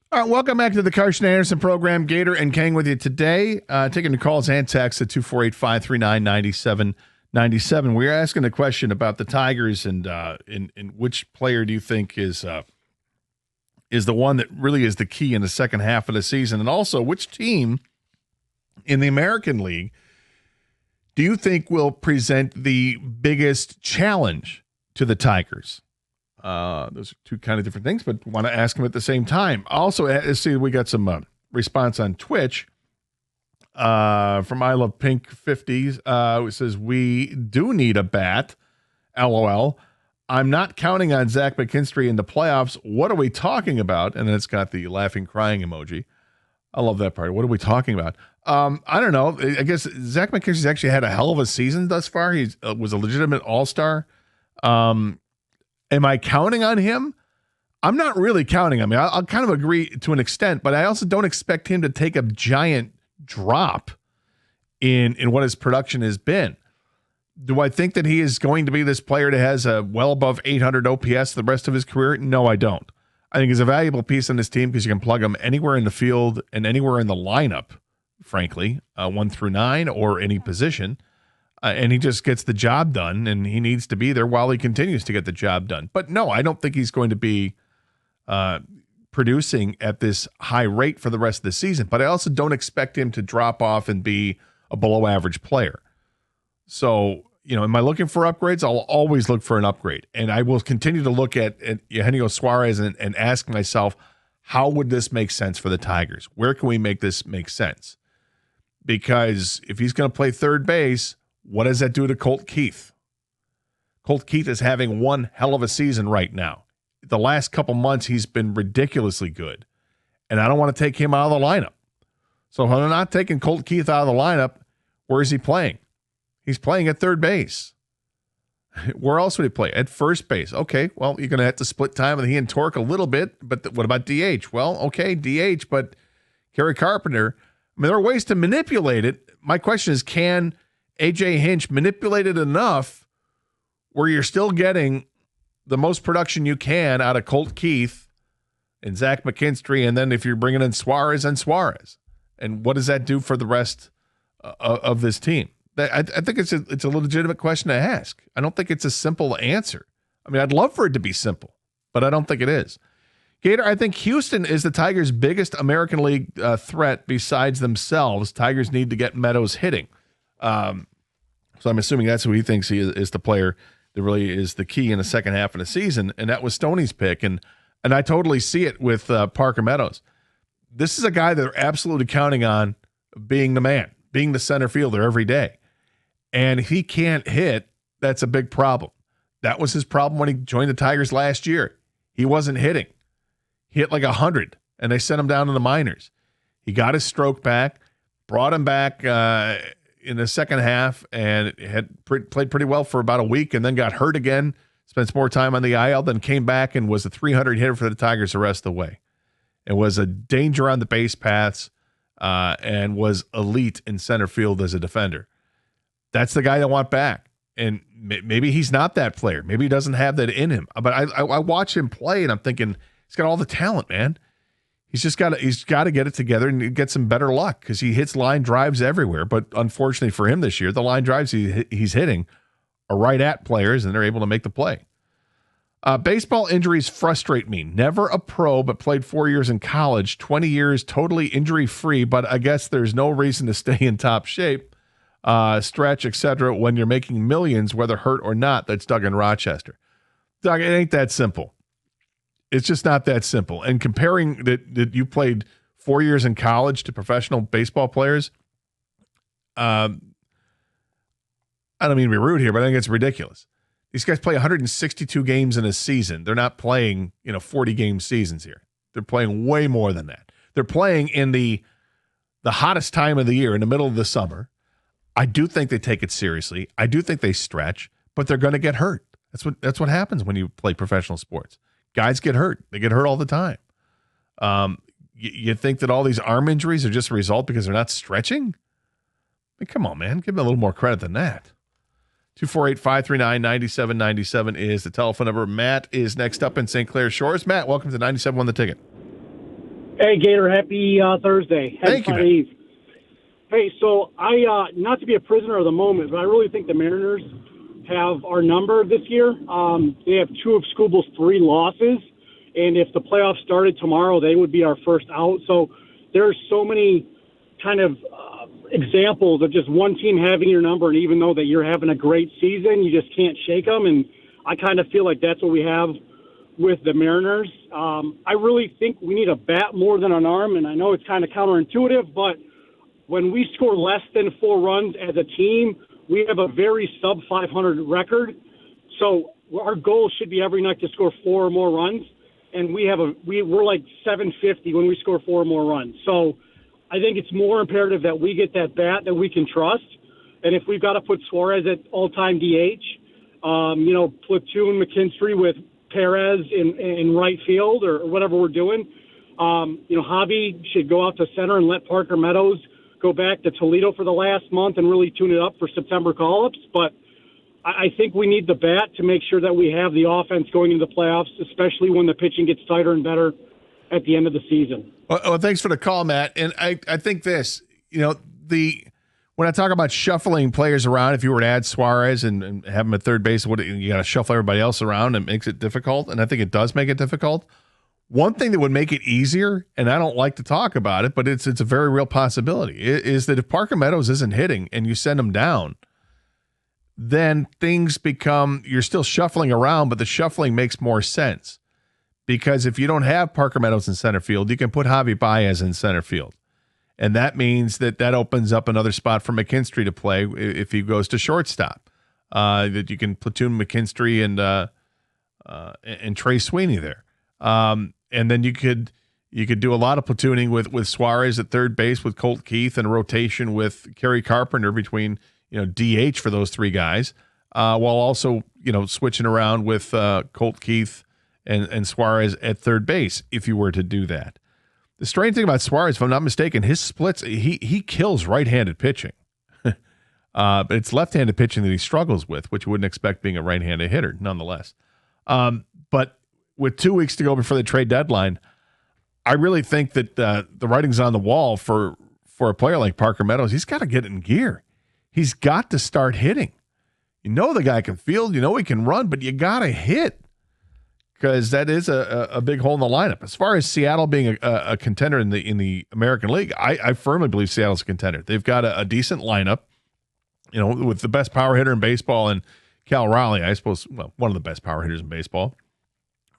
All right, welcome back to the Karsch and Anderson program. Gator and Kang with you today. Taking your calls and texts at 248-539-9797. We are asking a question about the Tigers and in which player do you think is the one that really is the key in the second half of the season, and also which team in the American League do you think will present the biggest challenge to the Tigers? Those are two kind of different things, but want to ask them at the same time. Also, let's see, we got some response on Twitch from I Love Pink 50s. It says, we do need a bat. LOL. I'm not counting on Zach McKinstry in the playoffs. What are we talking about? And then it's got the laughing, crying emoji. I love that part. What are we talking about? I don't know. I guess Zach McKinstry's actually had a hell of a season thus far. He was a legitimate all-star. Am I counting on him? I'm not really counting. I mean, I'll kind of agree to an extent, but I also don't expect him to take a giant drop in what his production has been. Do I think that he is going to be this player that has a well above 800 OPS the rest of his career? No, I don't. I think he's a valuable piece on this team because you can plug him anywhere in the field and anywhere in the lineup, frankly, 1 through 9 or any position. And he just gets the job done, and he needs to be there while he continues to get the job done. But no, I don't think he's going to be producing at this high rate for the rest of the season. But I also don't expect him to drop off and be a below-average player. So, am I looking for upgrades? I'll always look for an upgrade. And I will continue to look at Eugenio Suarez and ask myself, how would this make sense for the Tigers? Where can we make this make sense? Because if he's going to play third base, what does that do to Colt Keith? Colt Keith is having one hell of a season right now. The last couple months, he's been ridiculously good. And I don't want to take him out of the lineup. So if I'm not taking Colt Keith out of the lineup, where is he playing? He's playing at third base. Where else would he play? At first base. Okay, well, you're going to have to split time with he and Torque a little bit, but what about DH? Well, okay, DH, but Kerry Carpenter, I mean, there are ways to manipulate it. My question is, can A.J. Hinch manipulated enough where you're still getting the most production you can out of Colt Keith and Zach McKinstry, and then if you're bringing in Suarez and Suarez, and what does that do for the rest of this team? I think it's a legitimate question to ask. I don't think it's a simple answer. I mean, I'd love for it to be simple, but I don't think it is. Gator, I think Houston is the Tigers' biggest American League threat besides themselves. Tigers need to get Meadows hitting. So I'm assuming that's who he thinks he is the player that really is the key in the second half of the season, and that was Stoney's pick, and I totally see it with Parker Meadows. This is a guy that they're absolutely counting on being the man, being the center fielder every day, and if he can't hit, that's a big problem. That was his problem when he joined the Tigers last year. He wasn't hitting. He hit like 100, and they sent him down to the minors. He got his stroke back, brought him back in the second half, and had played pretty well for about a week, and then got hurt again, spent some more time on the IL, then came back and was a 300 hitter for the Tigers the rest of the way. It was a danger on the base paths and was elite in center field as a defender. That's the guy I want back. And maybe he's not that player. Maybe he doesn't have that in him. But I watch him play, and I'm thinking, he's got all the talent, man. He's got to get it together and get some better luck because he hits line drives everywhere. But unfortunately for him this year, the line drives he's hitting are right at players, and they're able to make the play. Baseball injuries frustrate me. Never a pro, but played 4 years in college, 20 years totally injury-free, but I guess there's no reason to stay in top shape, stretch, etc. when you're making millions, whether hurt or not. That's Doug in Rochester. Doug, it ain't that simple. It's just not that simple. And comparing that you played 4 years in college to professional baseball players, I don't mean to be rude here, but I think it's ridiculous. These guys play 162 games in a season. They're not playing, 40-game seasons here. They're playing way more than that. They're playing in the hottest time of the year, in the middle of the summer. I do think they take it seriously. I do think they stretch, but they're going to get hurt. That's what happens when you play professional sports. Guys get hurt. They get hurt all the time. You think that all these arm injuries are just a result because they're not stretching? I mean, come on, man. Give them a little more credit than that. 248-539-9797 is the telephone number. Matt is next up in St. Clair Shores. Matt, welcome to 97 on the Ticket. Hey, Gator, happy Thursday. Happy Thank you, Friday Eve. Hey, so I not to be a prisoner of the moment, but I really think the Mariners have our number this year. They have 2 of Scooble's 3 losses, and if the playoffs started tomorrow, they would be our first out. So there's so many kind of examples of just one team having your number, and even though that you're having a great season, you just can't shake them. And I kind of feel like that's what we have with the Mariners. I really think we need a bat more than an arm, and I know it's kind of counterintuitive, but when we score less than 4 runs as a team, we have a very sub-500 record. So our goal should be every night to score 4 or more runs, and we're like 750 when we score 4 or more runs. So I think it's more imperative that we get that bat that we can trust. And if we've got to put Suarez at all-time DH, platoon McKinstry with Perez in right field or whatever we're doing. Javi should go out to center and let Parker Meadows go back to Toledo for the last month and really tune it up for September call-ups. But I think we need the bat to make sure that we have the offense going into the playoffs, especially when the pitching gets tighter and better at the end of the season. Well, thanks for the call, Matt. And I think this, when I talk about shuffling players around, if you were to add Suarez and have him at third base, you got to shuffle everybody else around, and it makes it difficult. And I think it does make it difficult. One thing that would make it easier, and I don't like to talk about it, but it's a very real possibility, is that if Parker Meadows isn't hitting and you send him down, then things become, you're still shuffling around, but the shuffling makes more sense. Because if you don't have Parker Meadows in center field, you can put Javi Baez in center field. And that means that opens up another spot for McKinstry to play if he goes to shortstop. That you can platoon McKinstry and Trey Sweeney there. And then you could do a lot of platooning with Suarez at third base, with Colt Keith, and a rotation with Kerry Carpenter between DH for those 3 guys, while also switching around with Colt Keith and Suarez at third base if you were to do that. The strange thing about Suarez, if I'm not mistaken, his splits, he kills right-handed pitching. But it's left-handed pitching that he struggles with, which you wouldn't expect being a right-handed hitter, nonetheless. But with 2 weeks to go before the trade deadline, I really think that the writing's on the wall for a player like Parker Meadows. He's got to get in gear. He's got to start hitting. The guy can field, he can run, but you got to hit, because that is a big hole in the lineup. As far as Seattle being a contender in the American League, I firmly believe Seattle's a contender. They've got a decent lineup, with the best power hitter in baseball, and Cal Raleigh, I suppose, one of the best power hitters in baseball.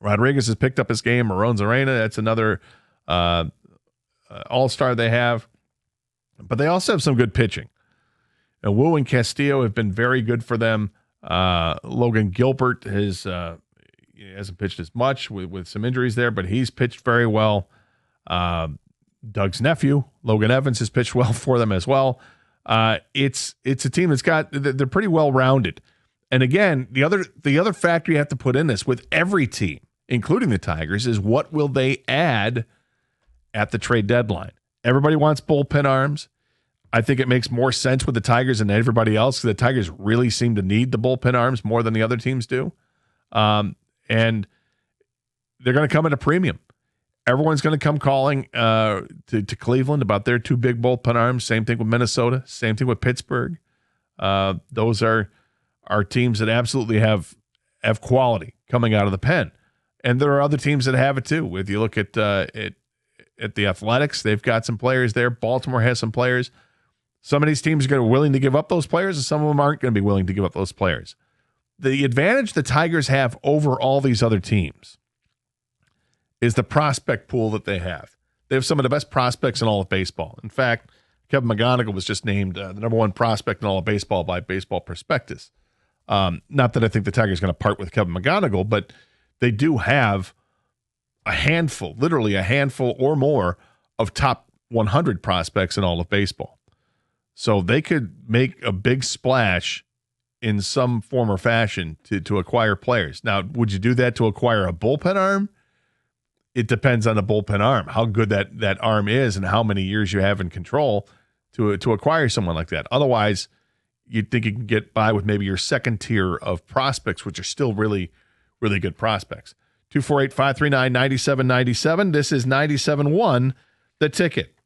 Rodriguez has picked up his game. Marone Zarena, that's another all-star they have. But they also have some good pitching. And Wu and Castillo have been very good for them. Logan Gilbert hasn't pitched as much with some injuries there, but he's pitched very well. Doug's nephew, Logan Evans, has pitched well for them as well. It's a team they're pretty well-rounded. And again, the other factor you have to put in this with every team, including the Tigers, is what will they add at the trade deadline? Everybody wants bullpen arms. I think it makes more sense with the Tigers than everybody else, because the Tigers really seem to need the bullpen arms more than the other teams do. And they're going to come at a premium. Everyone's going to come calling to Cleveland about their 2 big bullpen arms. Same thing with Minnesota. Same thing with Pittsburgh. Those are teams that absolutely have quality coming out of the pen. And there are other teams that have it too. If you look at the Athletics, they've got some players there. Baltimore has some players. Some of these teams are going to be willing to give up those players, and some of them aren't going to be willing to give up those players. The advantage the Tigers have over all these other teams is the prospect pool that they have. They have some of the best prospects in all of baseball. In fact, Kevin McGonigal was just named the number 1 prospect in all of baseball by Baseball Prospectus. Not that I think the Tigers are going to part with Kevin McGonigal, but they do have a handful, literally a handful or more, of top 100 prospects in all of baseball. So they could make a big splash in some form or fashion to acquire players. Now, would you do that to acquire a bullpen arm? It depends on the bullpen arm, how good that arm is and how many years you have in control to acquire someone like that. Otherwise, you'd think you can get by with maybe your second tier of prospects, which are still really, really good prospects. 248-539-9797. This is 97.1 The Ticket.